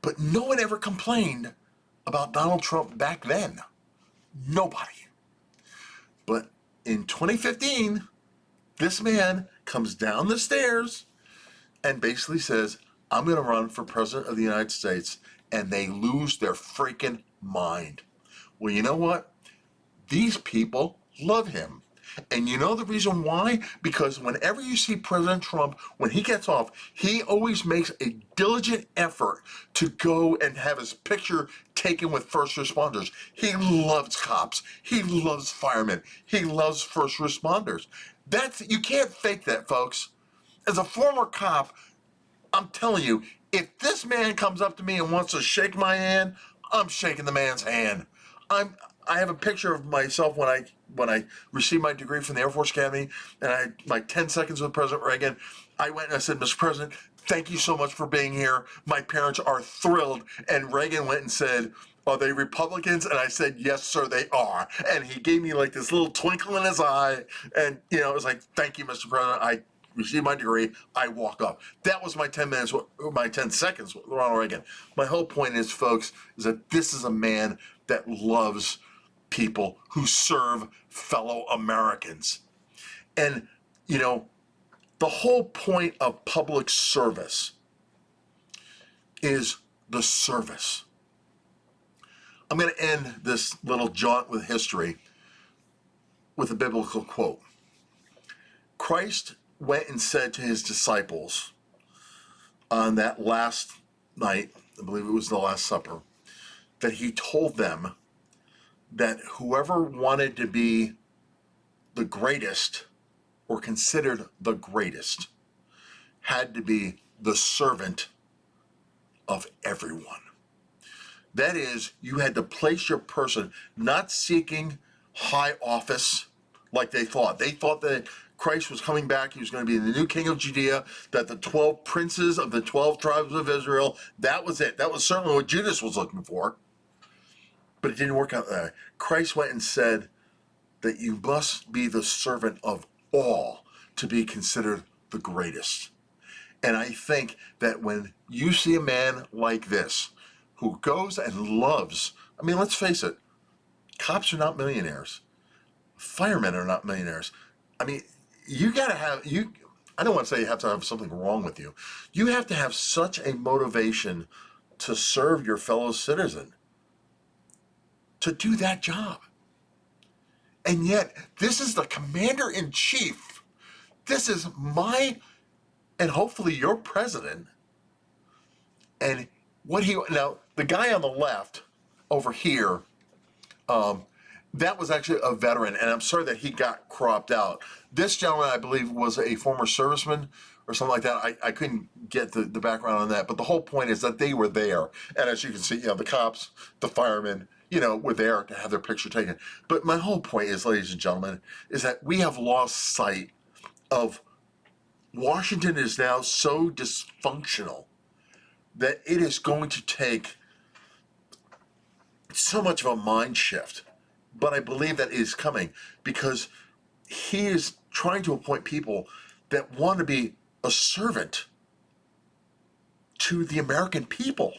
But no one ever complained about Donald Trump back then. Nobody. But in 2015, this man comes down the stairs and basically says, I'm going to run for president of the United States, and they lose their freaking mind. Well, you know what? These people love him. And you know the reason why? Because whenever you see President Trump, when he gets off, he always makes a diligent effort to go and have his picture taken with first responders. He loves cops. He loves firemen. He loves first responders. You can't fake that, folks. As a former cop, I'm telling you, if this man comes up to me and wants to shake my hand, I'm shaking the man's hand. I have a picture of myself when I received my degree from the Air Force Academy, and I had like 10 seconds with President Reagan. I went and I said, Mr. President, thank you so much for being here. My parents are thrilled. And Reagan went and said, are they Republicans? And I said, yes, sir, they are. And he gave me like this little twinkle in his eye. And, you know, it was like, thank you, Mr. President. I received my degree. I walk up. That was my 10 minutes, my 10 seconds with Ronald Reagan. My whole point is, folks, is that this is a man that loves people who serve fellow Americans. And, you know, the whole point of public service is the service. I'm going to end this little jaunt with history with a biblical quote. Christ went and said to his disciples on that last night, I believe it was the Last Supper, that he told them that whoever wanted to be the greatest or considered the greatest had to be the servant of everyone. That is, you had to place your person not seeking high office like they thought. They thought that Christ was coming back. He was going to be the new king of Judea, that the 12 princes of the 12 tribes of Israel, that was it. That was certainly what Judas was looking for. But it didn't work out that way. Christ went and said that you must be the servant of all to be considered the greatest. And I think that when you see a man like this, who goes and loves, I mean, let's face it, cops are not millionaires. Firemen are not millionaires. I mean, you gotta have, I don't want to say you have to have something wrong with you. You have to have such a motivation to serve your fellow citizen, to do that job. And yet, this is the commander-in-chief. This is my, and hopefully your president. And now, the guy on the left over here, that was actually a veteran, and I'm sorry that he got cropped out. This gentleman, I believe, was a former serviceman or something like that. I couldn't get the background on that, but the whole point is that they were there. And as you can see, the cops, the firemen, were there to have their picture taken. But my whole point is, ladies and gentlemen, is that we have lost sight of Washington is now so dysfunctional that it is going to take so much of a mind shift. But I believe that it is coming because he is trying to appoint people that want to be a servant to the American people.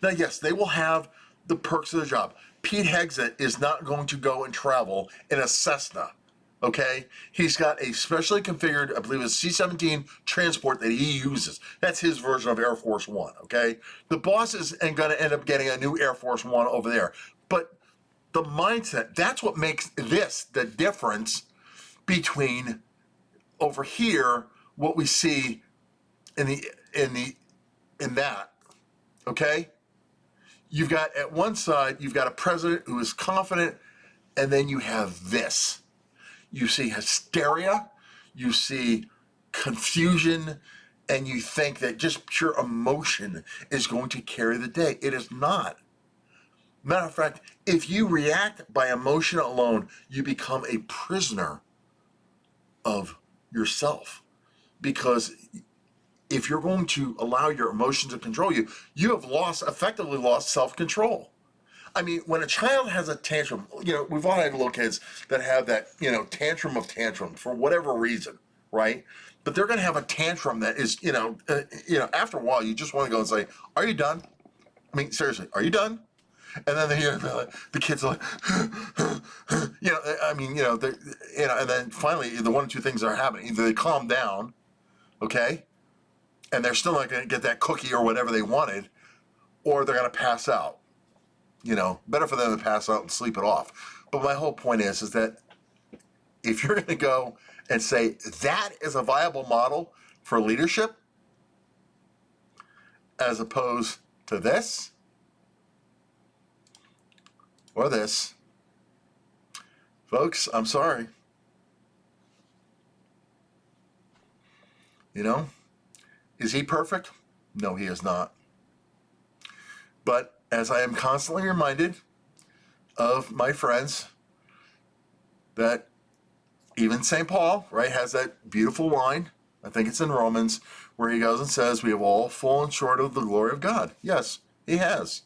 Now, yes, they will have the perks of the job. Pete Hegseth is not going to go and travel in a Cessna, okay? He's got a specially configured, I believe it's C-17 transport that he uses. That's his version of Air Force One, okay? The boss is going to end up getting a new Air Force One over there. But the mindset, that's what makes this the difference between over here, what we see in that, okay? You've got, at one side, you've got a president who is confident, and then you have this. You see hysteria, you see confusion, and you think that just pure emotion is going to carry the day. It is not. Matter of fact, if you react by emotion alone, you become a prisoner of yourself. Because if you're going to allow your emotions to control you, you have effectively lost self-control. I mean, when a child has a tantrum, we've all had little kids that have that, tantrum of tantrums for whatever reason, right? But they're going to have a tantrum that is, after a while, you just want to go and say, "Are you done? I mean, seriously, are you done?" And then the kids are like, and then finally, the one or two things are happening. Either they calm down, okay, and they're still not going to get that cookie or whatever they wanted, or they're going to pass out. Better for them to pass out and sleep it off. But my whole point is that if you're going to go and say that is a viable model for leadership, as opposed to this or this, folks, I'm sorry. Is he perfect? No, he is not. But as I am constantly reminded of my friends, that even St. Paul, right, has that beautiful line, I think it's in Romans, where he goes and says, we have all fallen short of the glory of God. Yes, he has.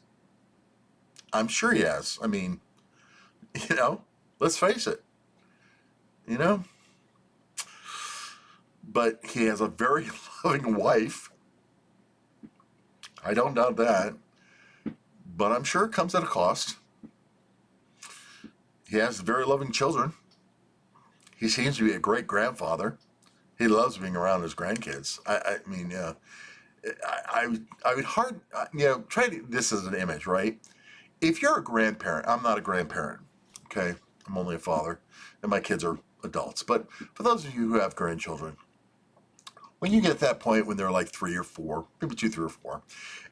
I'm sure he has. I mean, let's face it, But he has a very loving wife. I don't doubt that. But I'm sure it comes at a cost. He has very loving children. He seems to be a great grandfather. He loves being around his grandkids. I mean, yeah. I would try to, this is an image, right? If you're a grandparent, I'm not a grandparent, okay? I'm only a father, and my kids are adults. But for those of you who have grandchildren, when you get at that point when they're like 3 or 4, maybe 2, 3, or 4,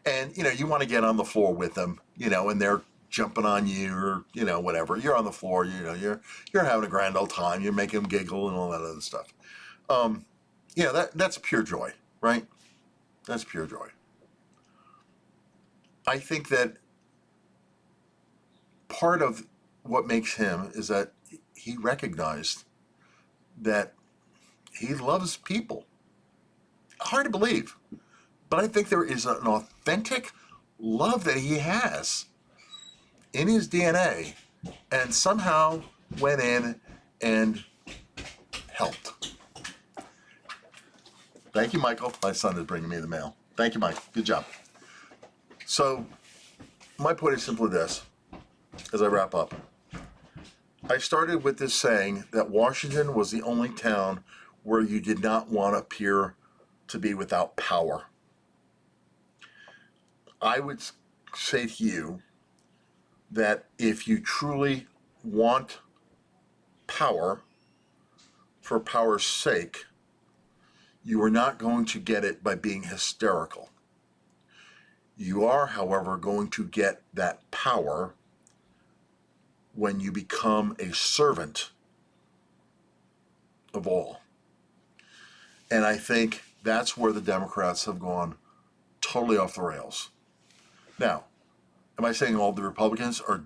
and you want to get on the floor with them, and they're jumping on you or whatever, you're on the floor, you're having a grand old time, you're making them giggle and all that other stuff. That's pure joy, right? That's pure joy. I think that part of what makes him is that he recognized that he loves people. Hard to believe. But I think there is an authentic love that he has in his DNA and somehow went in and helped. Thank you, Michael. My son is bringing me the mail. Thank you, Mike. Good job. So, my point is simply this, as I wrap up. I started with this saying that Washington was the only town where you did not want to appear to be without power. I would say to you that if you truly want power for power's sake, you are not going to get it by being hysterical. You are, however, going to get that power when you become a servant of all. And I think that's where the Democrats have gone totally off the rails. Now, am I saying all the Republicans are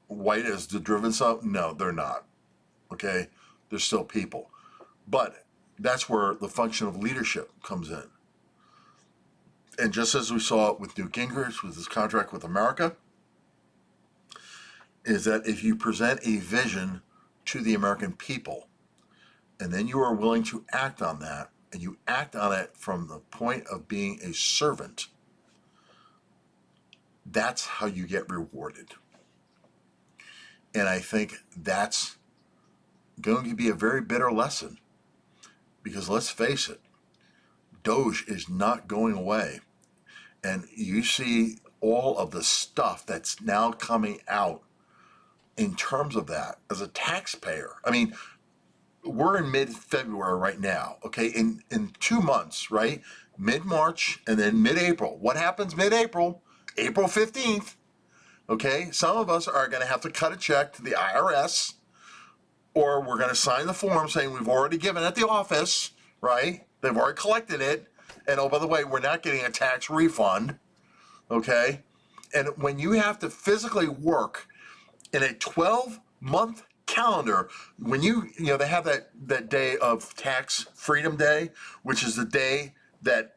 white as the driven stuff? No, they're not. Okay? They're still people. But that's where the function of leadership comes in. And just as we saw it with Newt Gingrich, with his contract with America, is that if you present a vision to the American people, and then you are willing to act on that, and you act on it from the point of being a servant, that's how you get rewarded. And I think that's going to be a very bitter lesson, because let's face it, Doge is not going away. And you see all of the stuff that's now coming out in terms of that as a taxpayer. I mean, we're in mid-February right now, okay? In 2 months, right? Mid-March and then mid-April. What happens mid-April? April 15th, okay? Some of us are going to have to cut a check to the IRS, or we're going to sign the form saying we've already given it at the office, right? They've already collected it. And oh, by the way, we're not getting a tax refund, okay? And when you have to physically work in a 12-month calendar, when they have that day of tax freedom day, which is the day that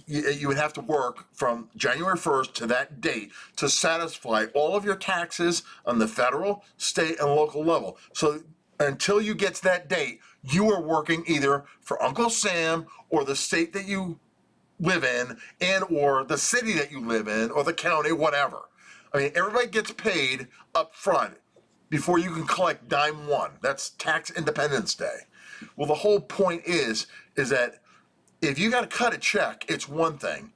you would have to work from January 1st to that date to satisfy all of your taxes on the federal, state, and local level. So until you get to that date, you are working either for Uncle Sam or the state that you live in, and or the city that you live in, or the county, whatever. I mean, everybody gets paid up front before you can collect dime one. That's Tax Independence Day. Well, the whole point is that if you got to cut a check, it's one thing.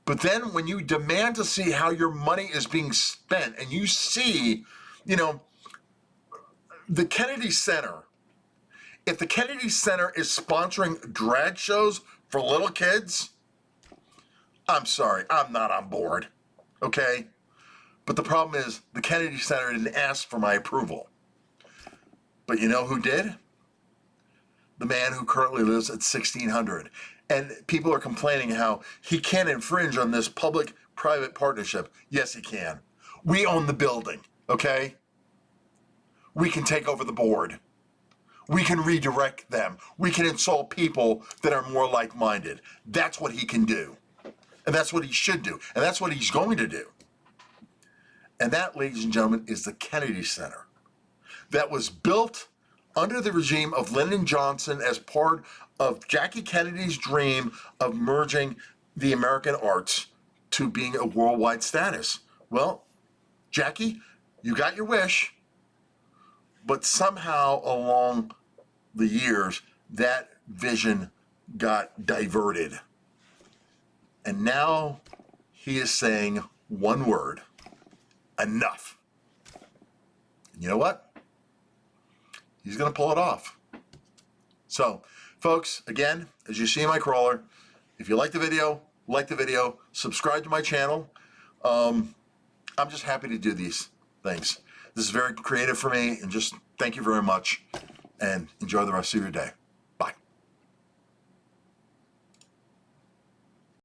But then when you demand to see how your money is being spent, and you see, the Kennedy Center, if the Kennedy Center is sponsoring drag shows for little kids, I'm sorry, I'm not on board, okay? But the problem is the Kennedy Center didn't ask for my approval. But you know who did? The man who currently lives at 1600. And people are complaining how he can't infringe on this public-private partnership. Yes, he can. We own the building, okay? We can take over the board. We can redirect them. We can insult people that are more like-minded. That's what he can do. And that's what he should do. And that's what he's going to do. And that, ladies and gentlemen, is the Kennedy Center. That was built under the regime of Lyndon Johnson as part of Jackie Kennedy's dream of merging the American arts to being a worldwide status. Well, Jackie, you got your wish, but somehow along the years, that vision got diverted. And now he is saying one word: enough. And you know what? He's going to pull it off. So, folks, again, as you see in my crawler, if you like the video, subscribe to my channel. I'm just happy to do these things. This is very creative for me, and just thank you very much, and enjoy the rest of your day.